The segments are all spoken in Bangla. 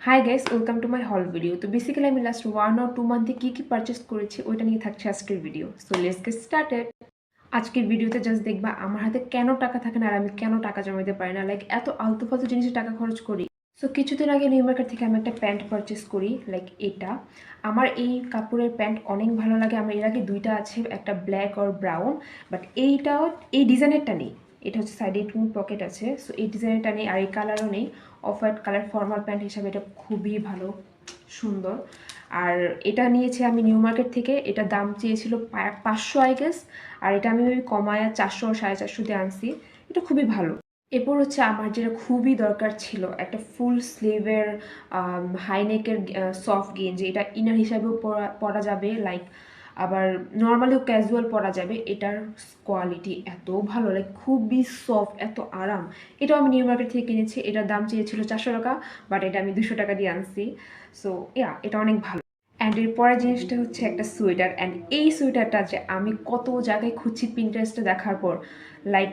Hi guys, welcome to my হল ভিডিও। তো বেসিক্যালি আমি লাস্ট 1 or 2 মান্থে কী পারচেস করেছি ওইটা নিয়ে থাকছে আজকের video. So let's get started. আজকের ভিডিওতে জাস্ট দেখবা আমার হাতে কেন টাকা থাকে না আর আমি কেন টাকা জমাইতে পারি না, লাইক এত আলতু ফালতু জিনিসে টাকা খরচ করি। সো কিছুদিন আগে নিউ মার্কেট থেকে আমি একটা প্যান্ট পারচেস করি, লাইক এটা। আমার এই কাপড়ের প্যান্ট অনেক ভালো লাগে। আমার এর আগে দুইটা আছে, একটা ব্ল্যাক আর ব্রাউন, বাট এইটাও এই ডিজাইনেরটা নেই। এটা হচ্ছে সাইডে একটু পকেট আছে, সো এই ডিজাইনটা নেই আর এই কালারও নেই। Off white colour formal pant হিসাবে এটা খুবই ভালো, সুন্দর। আর এটা নিয়েছি আমি নিউ মার্কেট থেকে। এটা দাম চেয়েছিল 500 আই গেস, আর এটা আমি ওই কমায়া 400 450 দিয়ে আনছি। এটা খুবই ভালো। এরপর হচ্ছে আমার যেটা খুবই দরকার ছিল, একটা ফুল স্লিভের হাইনেকের সফট গেঞ্জি। এটা ইনার হিসাবেও পরা যাবে, লাইক আবার নর্মালিও ক্যাজুয়াল পরা যাবে। এটার কোয়ালিটি এত ভালো, লাইক খুবই সফট, এত আরাম। এটাও আমি নিউ মার্কেট থেকে কিনেছি। এটার দাম চেয়েছিল 400 টাকা, বাট এটা আমি 200 টাকা দিয়ে আনছি। সো এটা অনেক ভালো। অ্যান্ড এর পরের জিনিসটা হচ্ছে একটা সোয়েটার। অ্যান্ড এই সোয়েটারটা যে আমি কত জায়গায় খুঁজছি পিন্টারেস্টে দেখার পর, লাইক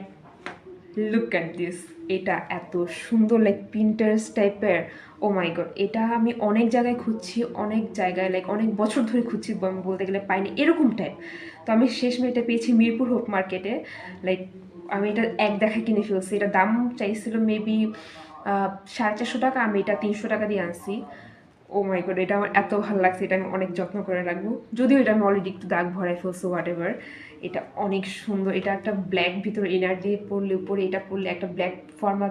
লুক অ্যাট দিস। এটা এত সুন্দর, লাইক পিন্টারেস্ট টাইপের। ও মাই গড, এটা আমি অনেক জায়গায় খুঁজছি, অনেক জায়গায়, লাইক অনেক বছর ধরে খুঁজছি, বলতে গেলে পাইনি এরকম টাইপ। তো আমি শেষমেশ এটা পেয়েছি মিরপুর হোপ মার্কেটে। লাইক আমি এটা এক দেখা কিনে ফেলছি। এটা দাম চাইছিল মেবি 450 টাকা, আমি এটা 300 টাকা দিয়ে আনছি। ও মাই গড, এটা আমার এত ভালো লাগছে। এটা আমি অনেক যত্ন করে রাখবো, যদিও এটা আমি অলরেডি একটু দাগ ভরাই ফেলছি, হোয়াট এভার। এটা অনেক সুন্দর। এটা একটা ব্ল্যাক ভিতরে ইনার দিয়ে পরলে, উপরে এটা পরলে, একটা ব্ল্যাক ফর্মাল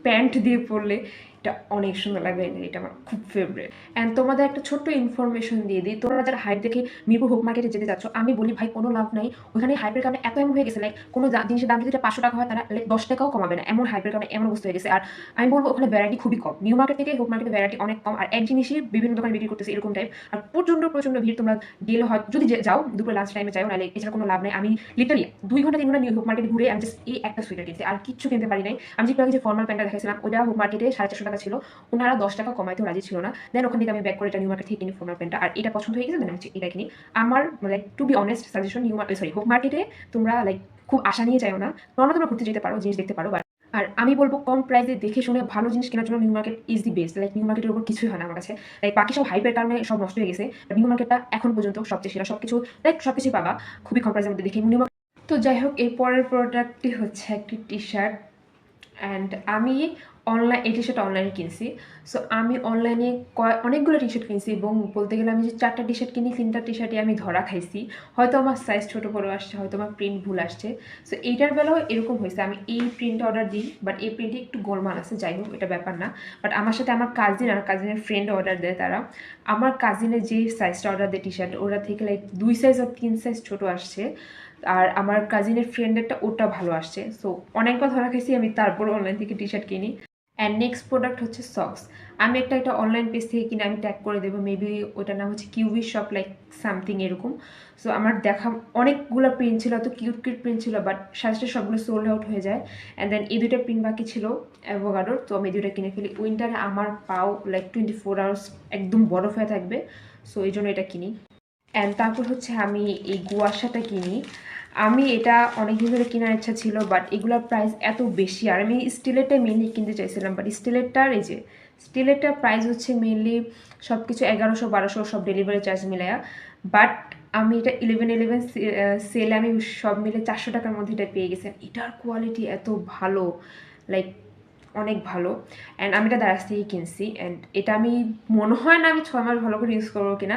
প্যান্ট দিয়ে পরলে এটা অনেক সুন্দর লাগবে। এটা আমার খুব ফেভারিট। অ্যান্ড তোমাদের একটা ছোট্ট ইনফরমেশন দিয়ে দিই, তোমরা যারা হাইপ দেখে মিরপুর হোপ মার্কেটে যেতে যাচ্ছ, আমি বলি ভাই কোনো লাভ নাই। ওখানে হাইপের কারণে এত এমন হয়ে গেছে, লাইক কোনো জিনিসের দাম যদি 500 টাকা হয়, তারা লাইক 10 টাকাও কমাবে না, এমন হাইপের কারণে এমন অবস্থা হয়ে গেছে। আর আমি বলবো ওখানে ভ্যারাইটি খুবই কম। নিউ মার্কেট থেকে হোপ মার্কেটে ভ্যারাইটি অনেক কম, আর এক জিনিসই বিভিন্ন দোকানে বিক্রি করতেছে এরকম টাইপ। আর প্রচন্ড প্রচন্ড ভিড়। তোমরা গেলে হয় যদি যাও দুপুরে লাঞ্চ টাইমে যাও, নাহলে এছাড়া কোনো লাভ নেই। আমি লিটারলি 2 ঘন্টা 3 ঘন্টা নিউ হোপ মার্কেটে ঘুরে আমি জাস্ট এই একটা সোয়েটার কিনছি, আর কিচ্ছু কিনতে পারি নাই। আমি যে যে ফর্মাল প্যান্টটা দেখাইছিলাম ওটা হোপ মার্কেটে 450 টাকা ছিল, ওনারা 10 টাকা কমাইতেও রাজি ছিল না। দেন ওখান থেকে আমি ব্যাক করে এটা নিউ মার্কেট থেকে কিনি ফর্মাল প্যান্টটা, আর এটা পছন্দ হয়ে গেছে, দেন আমি এটা কিনি। আমার like to be honest suggestion, hope মার্কেটে তোমরা লাইক খুব আশা নিয়ে যাও না। নর্মাল তোমরা ঘুরতে যেতে পারো, জিনিস দেখতে পারো, আর আমি বলবো কম প্রাইসে দেখে শুনে ভালো জিনিস কেনার জন্য new market is the best. Like new মার্কেটের উপর কিছুই হয় না আমার কাছে। লাইক বাকি সব হাইপের কারণে সব নষ্ট হয়ে গেছে, নিউ মার্কেটটা এখন পর্যন্ত সবচেয়ে সেরা। সবকিছু লাইক সবকিছুই পাবা খুবই কম প্রাইসের মধ্যে দেখে নিউ মার্কেট। তো যাই হোক, এর পরের প্রোডাক্টটি হচ্ছে একটি টি শার্ট। অ্যান্ড আমি এই টি শার্ট অনলাইনে কিনছি। সো আমি অনলাইনে অনেকগুলো টি শার্ট কিনছি, এবং বলতে গেলে আমি যে 4টা টি শার্ট কিনি, 3টা টি শার্টে আমি ধরা খাইছি। হয়তো আমার সাইজ ছোটো বড়ো আসছে, হয়তো আমার প্রিন্ট ভুল আসছে। সো এইটার বেলাও এরকম হয়েছে, আমি এই প্রিন্টটা অর্ডার দিই, বাট এই প্রিন্টে একটু গোলমাল আছে। যাই হোক, এটা ব্যাপার না। বাট আমার সাথে আমার কাজিন আর কাজিনের ফ্রেন্ড অর্ডার দেয়। তারা আমার কাজিনের যে সাইজটা অর্ডার দেয় টি শার্ট, ওরা থেকে লাইক 2 সাইজ আর 3 সাইজ ছোটো আসছে। আর আমার কাজিনের ফ্রেন্ডেরটা ওটা ভালো আসছে। সো অনেকবার ধরা খাইছি আমি, তারপর অনলাইন থেকে টি শার্ট কিনি। অ্যান্ড নেক্সট প্রোডাক্ট হচ্ছে সক্স। আমি একটা অনলাইন পেজ থেকে কিনে, আমি ট্যাগ করে দেবো, মেবি ওটার নাম হচ্ছে কিউবি শপ লাইক সামথিং এরকম। সো আমার দেখা অনেকগুলো প্রিন্ট ছিল, এত কিউট কিউট প্রিন্ট ছিল, বাট সাজটা সবগুলো সোল্ড আউট হয়ে যায়। অ্যান্ড দেন এই 2টা প্রিন্ট বাকি ছিল অ্যাভোকাডোর, তো আমি 2টা কিনে ফেলি। উইন্টারে আমার পাও লাইক 24 আওয়ার্স একদম বরফ হয়ে থাকবে, সো এই জন্য এটা কিনি। অ্যান্ড তারপর হচ্ছে আমি এই গুয়াশাটা কিনি। আমি এটা অনেকদিন ধরে কেনার ইচ্ছা ছিল, বাট এগুলোর প্রাইস এত বেশি, আর আমি স্টিলেরটাই মেনলি কিনতে চাইছিলাম। বাট স্টিলেরটার প্রাইস হচ্ছে মেনলি সব কিছু 1100 1200, সব ডেলিভারি চার্জ মিলায়া। বাট আমি এটা 11/11 সেলে আমি সব মিলে 400 টাকার মধ্যে এটা পেয়ে গেছি। এটার কোয়ালিটি এত ভালো, লাইক অনেক ভালো। অ্যান্ড আমি এটা দারাজ থেকেই কিনছি। অ্যান্ড এটা আমি মনে হয় না আমি 6 মাস ভালো করে ইউজ করবো কিনা,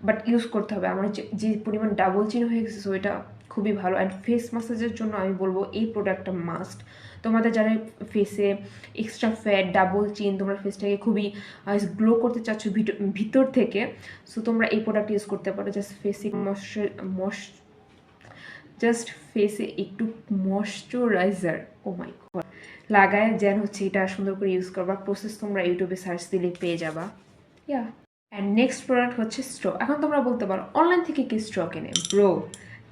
বাট ইউজ করতে হবে। আমার যে পরিমাণ ডাবল চিন হয়ে গেছে, সো এটা খুবই ভালো। অ্যান্ড ফেস ম্যাসাজের জন্য আমি বলবো এই প্রোডাক্টটা মাস্ট। তোমাদের যারা ফেসে এক্সট্রা ফ্যাট, ডাবল চিন, তোমরা ফেসটাকে খুবই গ্লো করতে চাচ্ছ ভিতর থেকে, সো তোমরা এই প্রোডাক্ট ইউজ করতে পারো। জাস্ট ফেসে একটু ময়শ্চারাইজার, ও মাই গড, লাগায় যেন হচ্ছে এটা সুন্দর করে ইউজ করবা। প্রসেস তোমরা ইউটিউবে সার্চ দিলে পেয়ে যাবা। ইয়া। অ্যান্ড নেক্সট প্রোডাক্ট হচ্ছে স্ট্র। এখন তোমরা বলতে পারো অনলাইন থেকে কি স্ট্র কেনে? Bro,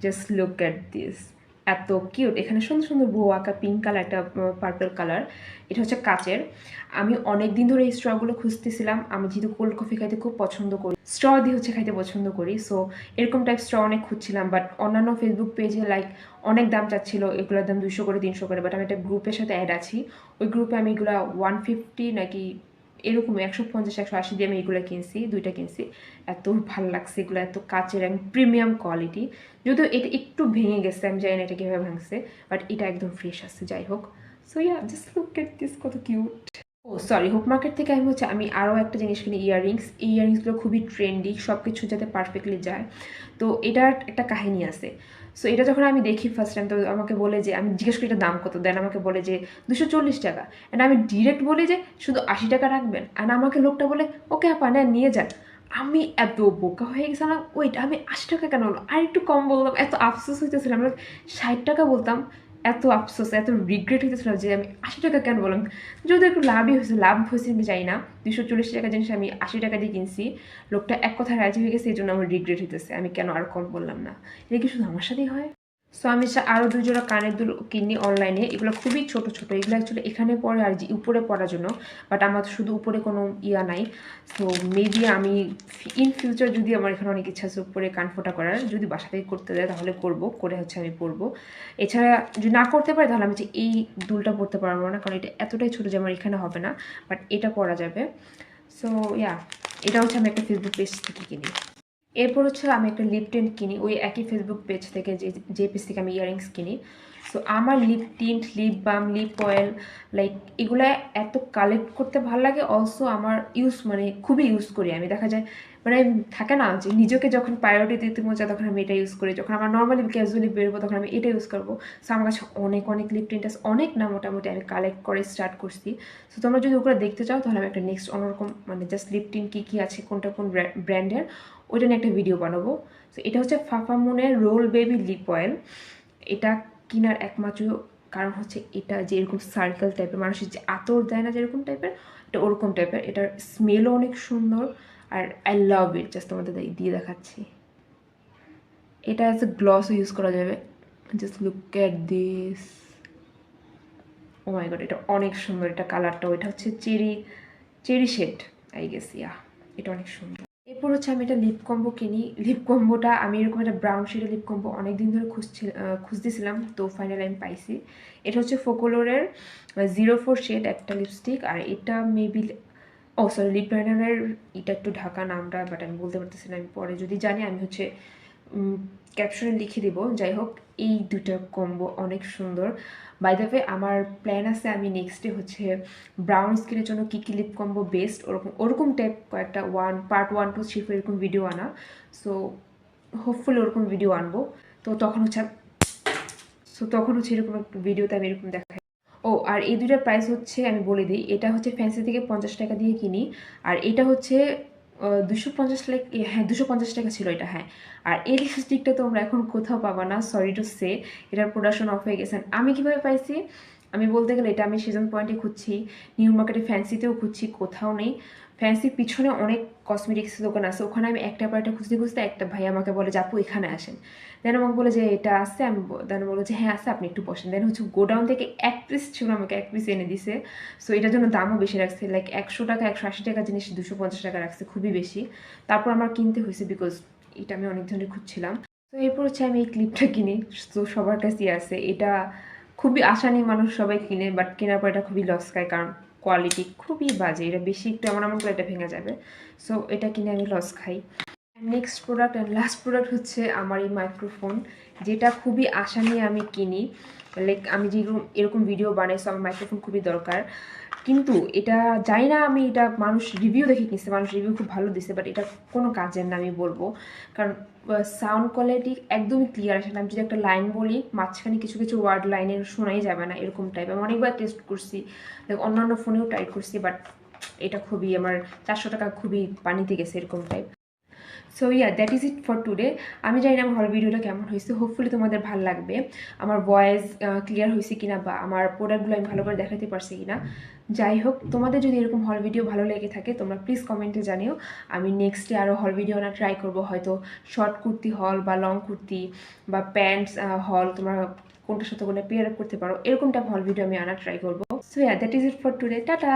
just look at this, এত কিউট। এখানে সুন্দর সুন্দর বউ আঁকা, পিঙ্ক কালার, একটা পার্পল কালার। এটা হচ্ছে কাচের। আমি অনেক দিন ধরে এই স্ট্রগুলো খুঁজতেছিলাম। আমি যেহেতু কোল্ড কফি খাইতে খুব পছন্দ করি, স্ট্র দিয়ে হচ্ছে খাইতে পছন্দ করি, সো এরকম টাইপ স্ট্র অনেক খুঁজছিলাম। বাট অন্যান্য ফেসবুক পেজে লাইক অনেক দাম চাচ্ছিল, এগুলোর দাম 200 করে 300 করে। বাট আমি একটা গ্রুপের সাথে অ্যাড আছি, ওই গ্রুপে আমি এগুলো 150 নাকি এরকম 150-180 দিয়ে আমি এগুলো কিনছি, 2টা কিনছি। এত ভালো লাগছে এগুলো, এত কাচের এবং প্রিমিয়াম কোয়ালিটি। যদিও এটা একটু ভেঙে গেছে, আমি জানি না এটা কীভাবে ভাঙছে, বাট এটা একদম ফ্রেশ আছে। যাই হোক, so yeah, just look at this, কত কিউট। ও সরি, হোপ মার্কেট থেকে আমি আরও একটা জিনিস কিনি, ইয়াররিংস। এই ইয়াররিংসগুলো খুবই ট্রেন্ডি, সব কিছু যাতে পারফেক্টলি যায়। তো এটার একটা কাহিনী আছে। সো এটা যখন আমি দেখি ফার্স্ট টাইম, তো আমাকে বলে যে, আমি জিজ্ঞেস করি এটা দাম কত, দেন আমাকে বলে যে 240 টাকা। অ্যান্ড আমি ডিরেক্ট বলি যে শুধু 80 টাকা রাখবেন। অ্যান্ড আমাকে লোকটা বলে ওকে আপা নেন, নিয়ে যান। আমি এত বোকা হয়ে গেছিলাম, ওইট আমি 80 টাকা কেন বললাম, আর একটু কম বললাম, এত আফসোস হইতেছিল। আমরা 60 টাকা বলতাম, এত আফসোস, এত রিগ্রেট হইতেছিল যে আমি 80 টাকা কেন বললাম। যদি একটু লাভই হয়েছে, লাভ হয়েছে কি যাই না, 240 টাকা জিনিস আমি 80 টাকা দিয়ে কিনছি। লোকটা এক কথায় রাজি হয়ে গেছে, এই জন্য আমার রিগ্রেট হইতেছে আমি কেন আর কম বললাম না। এটা কি শুধু আমার সাথেই হয়? সো আমি আরও 2 জোড়া কানের দুল কিনি অনলাইনে। এগুলো খুবই ছোট ছোট, এগুলো অ্যাকচুয়ালি এখানে পরে আর যে উপরে পরার জন্য, বাট আমার তো শুধু উপরে কোনো ইয়া নাই। সো মেবি আমি ইন ফিউচার, যদি আমার এখানে অনেক ইচ্ছা আছে উপরে কান ফোটা করার, যদি বাসা থেকে করতে দেয় তাহলে করব, করে আমি পরবো। এছাড়া যদি না করতে পারি তাহলে আমি এই দুলটা পরতে পারবো না, কারণ এটা এতটাই ছোটো যে আমার এখানে হবে না, বাট এটা পরা যাবে। সো ইয়া, এটা আমি একটা ফেসবুক পেজ থেকে কিনি। এরপর আমি একটা লিপ টিন্ট কিনি ওই একই ফেসবুক পেজ থেকে, যে পেজ থেকে আমি ইয়াররিংস কিনি। সো আমার lip tint, lip balm, lip oil, like এগুলো এত কালেক্ট করতে ভালো লাগে। অলসো আমার খুবই ইউজ করি আমি। দেখা যায় থাকে না যে নিজেকে যখন প্রায়োরিটি দিতে মজা, তখন আমি এটা ইউজ করি। যখন আমার নর্মালি ক্যাজুয়ালি বেরোবো, তখন আমি এটা ইউজ করবো। সো আমার কাছে অনেক অনেক লিপ টিন্ট আছে, অনেক না, মোটামুটি আমি কালেক্ট করে স্টার্ট করছি। সো তোমরা যদি ওগুলো দেখতে চাও, তাহলে আমি একটা নেক্সট অন্যরকম জাস্ট লিপ টিন্ট কী আছে, কোনটা কোন ব্র্যান্ডের, ওইটা নিয়ে একটা ভিডিও বানাবো। তো এটা ফাফামুনের রোল বেবি লিপ অয়েল। এটা কেনার একমাত্র কারণ এটা যে এরকম সার্কেল টাইপের, মানুষের যে আতর দেয় না যেরকম টাইপের, এটা ওরকম টাইপের। এটার স্মেলও অনেক সুন্দর, আর আই লাভ ইট। জাস্ট তোমাদের দিয়ে দেখাচ্ছি। এটা অ্যাজ এ গ্লসও ইউজ করা যাবে। Just look at this, oh my god, এটা অনেক সুন্দর। এটা কালারটা ওইটা cherry shade, I guess, yeah, এটা অনেক সুন্দর। এরপর আমি একটা লিপ কম্বো কিনি। লিপ কম্বোটা আমি এরকম একটা ব্রাউন শেডের লিপ কম্বো অনেকদিন ধরে খুঁজতেছিলাম, তো ফাইনালি আমি পাইছি। এটা ফোকোলোরের 04 শেড একটা লিপস্টিক, আর এটা মেবি সরি, লিপ লাইনারের এটা একটু ঢাকা নামটা, বাট আমি বলতে পারতেছি না। আমি পরে যদি জানি আমি ক্যাপশনে লিখে দিব। যাই হোক, এই দুটো কম্বো অনেক সুন্দর। বাই দ্য ওয়ে, আমার প্ল্যান আছে আমি নেক্সটে ব্রাউন স্কিনের জন্য কী কী লিপ কম্বো বেস্ট, ওরকম টাইপ কয়েকটা পার্ট 1, 2, 3, 4 এরকম ভিডিও আনা। সো হোপফুলি ওরকম ভিডিও আনবো। তো তখন এরকম একটা ভিডিওতে আমি এরকম দেখাই। ও, আর এই দুইটার প্রাইস আমি বলে দিই। এটা ফ্যান্সি থেকে 50 টাকা দিয়ে কিনি, আর এটা 250 টাকা, হ্যাঁ 250 টাকা ছিল এটা, হ্যাঁ। আর এই লিপস্টিকটা তোমরা এখন কোথাও পাবা না, সরি টু সে, এটার প্রোডাকশন অফ হয়ে গেছে। আমি কীভাবে পাইছি, আমি বলতে গেলে এটা আমি সিজন পয়েন্টে খুঁজছি, নিউ মার্কেটে, ফ্যান্সিতেও খুঁজছি, কোথাও নেই। ফ্যান্সির পিছনে অনেক কসমেটিক্স দোকান আছে, ওখানে আমি একটা পার্টে খুঁজতে একটা ভাই আমাকে বলে যে আপু এখানে আসেন। দেন আমাকে বলে যে এটা আছে, আমি দেন বলো যে হ্যাঁ আছে, আপনি একটু বসেন। দেন গোডাউন থেকে এক পিস ছিল, আমাকে এক পিস এনে দিছে। সো এটার জন্য দামও বেশি রাখছে, লাইক 100 টাকা 180 টাকা জিনিস 250 টাকা রাখছে, খুবই বেশি। তারপর আমার কিনতে হয়েছে, বিকজ এটা আমি অনেক ধরনের খুঁজছিলাম। তো এরপর আমি এই ক্লিপটা কিনি। তো সবার কাছেই আছে এটা, খুবই আশা নেই, মানুষ সবাই কিনে, বাট কেনার পর এটা খুবই লস খায়, কারণ কোয়ালিটি খুবই বাজে। এটা বেশি একটু এমন করে এটা ভেঙে যাবে। সো এটা কিনে আমি লস খাই। Next product and last product আমার এই মাইক্রোফোন, যেটা খুবই আশা নিয়ে আমি কিনি। লাইক আমি এরকম ভিডিও বানাই, সো আমার মাইক্রোফোন খুবই দরকার। কিন্তু এটা জানি না, আমি এটা মানুষ রিভিউ দেখে কিনছে, মানুষ রিভিউ খুব ভালো দিচ্ছে, বাট এটা কোনো কাজের না আমি বলবো, কারণ সাউন্ড কোয়ালিটি একদমই ক্লিয়ার আসে না। আমি যদি একটা লাইন বলি, মাঝখানে কিছু কিছু ওয়ার্ড লাইনে শোনাই যাবে না, এরকম টাইপ। আমি অনেকবার টেস্ট করছি, অন্যান্য ফোনেও ট্রাই করছি, বাট এটা খুবই আমার 400 টাকা খুবই পানিতে গেছে, এরকম type. So yeah, that is it for today. আমি জানি না আমার হল ভিডিওটা কেমন হয়েছে, হোপফুলি তোমাদের ভালো লাগবে। আমার ভয়েস ক্লিয়ার হয়েছে কিনা, বা আমার প্রোডাক্টগুলো আমি ভালো করে দেখাতে পারছি কিনা। যাই হোক, তোমাদের যদি এরকম হল ভিডিও ভালো লেগে থাকে, তোমরা প্লিজ কমেন্টে জানিও। আমি নেক্সটে আরও হল ভিডিও আনা ট্রাই করবো, হয়তো শর্ট কুর্তি হল, বা লং কুর্তি, বা প্যান্টস হল, তোমরা কোনটার সাথে কোনটা পেয়ার আপ করতে পারো, এরকম টাইপ হল ভিডিও আমি আনা ট্রাই করবো। So yeah, that is it for today, tata.